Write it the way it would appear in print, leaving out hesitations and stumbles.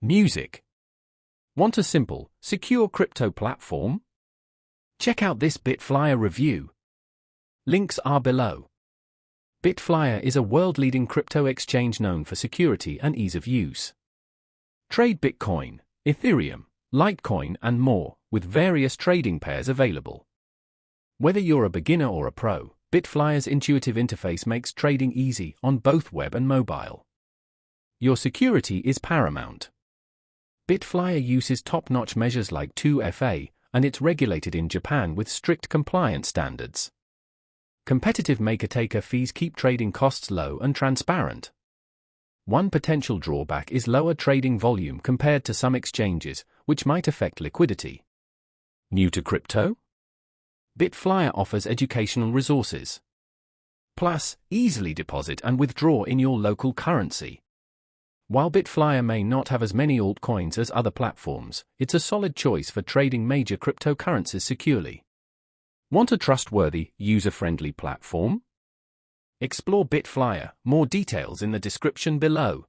Music. Want a simple, secure crypto platform? Check out this BitFlyer review. Links are below. BitFlyer is a world-leading crypto exchange known for security and ease of use. Trade Bitcoin, Ethereum, Litecoin, and more, with various trading pairs available. Whether you're a beginner or a pro, BitFlyer's intuitive interface makes trading easy on both web and mobile. Your security is paramount. BitFlyer uses top-notch measures like 2FA, and it's regulated in Japan with strict compliance standards. Competitive maker-taker fees keep trading costs low and transparent. One potential drawback is lower trading volume compared to some exchanges, which might affect liquidity. New to crypto? BitFlyer offers educational resources. Plus, easily deposit and withdraw in your local currency. While BitFlyer may not have as many altcoins as other platforms, it's a solid choice for trading major cryptocurrencies securely. Want a trustworthy, user-friendly platform? Explore BitFlyer, more details in the description below.